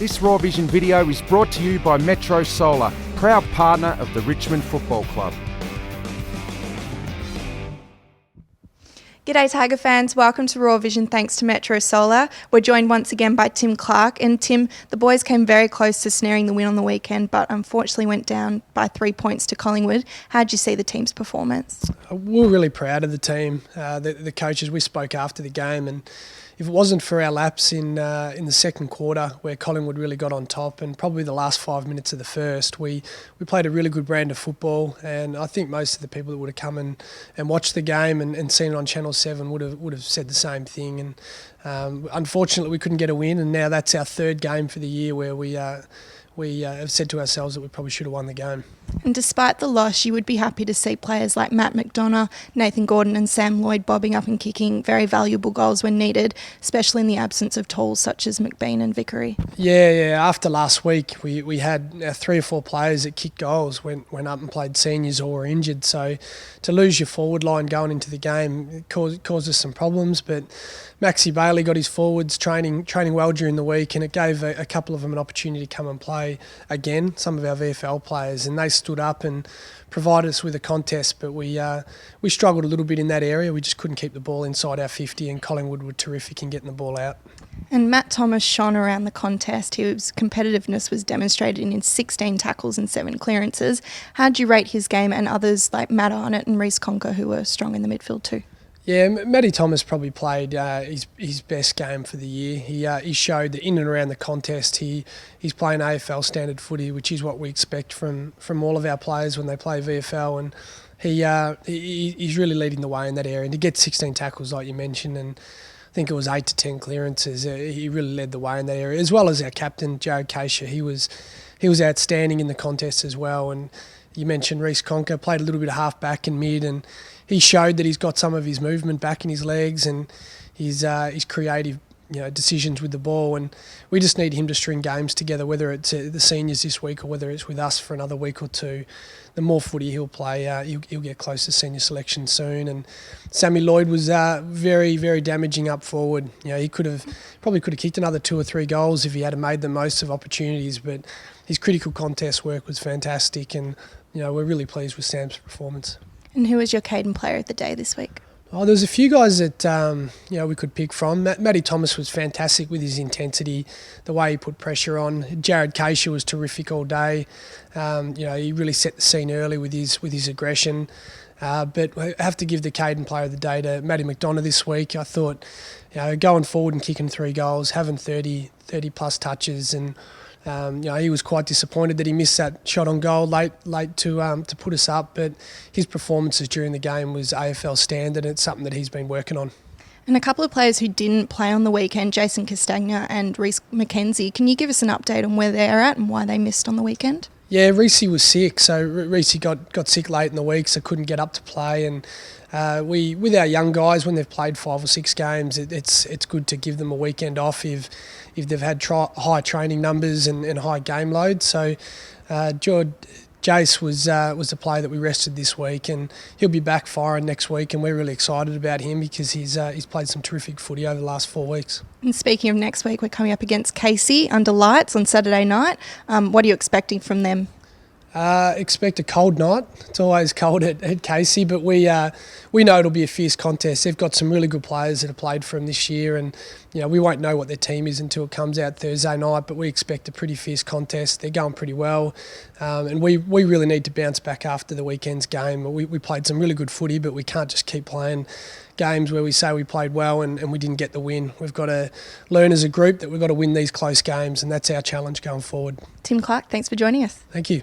This Raw Vision video is brought to you by Metro Solar, proud partner of the Richmond Football Club. G'day Tiger fans, welcome to Raw Vision thanks to Metro Solar. We're joined once again by Tim Clark, and Tim, the boys came very close to snaring the win on the weekend but unfortunately went down by 3 points to Collingwood. How'd you see the team's performance? We're really proud of the team, the coaches. We spoke after the game, and if it wasn't for our lapse in the second quarter where Collingwood really got on top, and probably the last 5 minutes of the first, we played a really good brand of football, and I think most of the people that would have come and watched the game and seen it on Channel 7 would have said the same thing. And unfortunately we couldn't get a win, and now that's our third game for the year where we have said to ourselves that we probably should have won the game. And despite the loss, you would be happy to see players like Matt McDonough, Nathan Gordon and Sam Lloyd bobbing up and kicking very valuable goals when needed, especially in the absence of tools such as McBean and Vickery. Yeah. After last week, we had 3 or 4 players that kicked goals, went up and played seniors or were injured. So to lose your forward line going into the game caused us some problems. But Maxie Bailey got his forwards training well during the week, and it gave a couple of them an opportunity to come and play again, some of our VFL players, and they stood up and provided us with a contest. But we struggled a little bit in that area. We just couldn't keep the ball inside our 50, and Collingwood were terrific in getting the ball out. And Matt Thomas shone around the contest. His competitiveness was demonstrated in 16 tackles and 7 clearances. How do you rate his game and others like Matt Arnott and Reece Conker, who were strong in the midfield too? Yeah, Matty Thomas probably played his best game for the year. He showed that in and around the contest he's playing AFL standard footy, which is what we expect from all of our players when they play VFL, and he's really leading the way in that area. And to get 16 tackles like you mentioned, and I think it was 8 to 10 clearances, he really led the way in that area, as well as our captain Jared Keisha. He was outstanding in the contest as well. And you mentioned Reece Conker played a little bit of half back and mid, and he showed that he's got some of his movement back in his legs and his creative decisions with the ball. And we just need him to string games together, whether it's the seniors this week or whether it's with us for another week or two. The more footy he'll play, he'll get close to senior selection soon. And Sammy Lloyd was very, very damaging up forward. He probably could have kicked another 2 or 3 goals if he had made the most of opportunities, but his critical contest work was fantastic, and we're really pleased with Sam's performance. And who was your Caden player of the day this week? Oh, there's a few guys that we could pick from. Matty Thomas was fantastic with his intensity, the way he put pressure on. Jared Keisha was terrific all day. He really set the scene early with his aggression. But I have to give the Caden player of the day to Matty McDonough this week. I thought, going forward and kicking 3 goals, having 30 plus touches, and he was quite disappointed that he missed that shot on goal late to put us up. But his performances during the game was AFL standard, and it's something that he's been working on. And a couple of players who didn't play on the weekend, Jason Castagna and Reece McKenzie. Can you give us an update on where they're at and why they missed on the weekend? Yeah, Reece was sick. So Reece got sick late in the week, so couldn't get up to play. And with our young guys, when they've played 5 or 6 games, it's good to give them a weekend off if they've had high training numbers and high game load. So Jace was a player that we rested this week, and he'll be back firing next week, and we're really excited about him because he's played some terrific footy over the last 4 weeks. And speaking of next week, we're coming up against Casey under lights on Saturday night. What are you expecting from them? Expect a cold night. It's always cold at Casey, but we know it'll be a fierce contest. They've got some really good players that have played for them this year, and we won't know what their team is until it comes out Thursday night, but we expect a pretty fierce contest. They're going pretty well, and we really need to bounce back after the weekend's game. We played some really good footy, but we can't just keep playing games where we say we played well and we didn't get the win. We've got to learn as a group that we've got to win these close games, and that's our challenge going forward. Tim Clark, thanks for joining us. Thank you.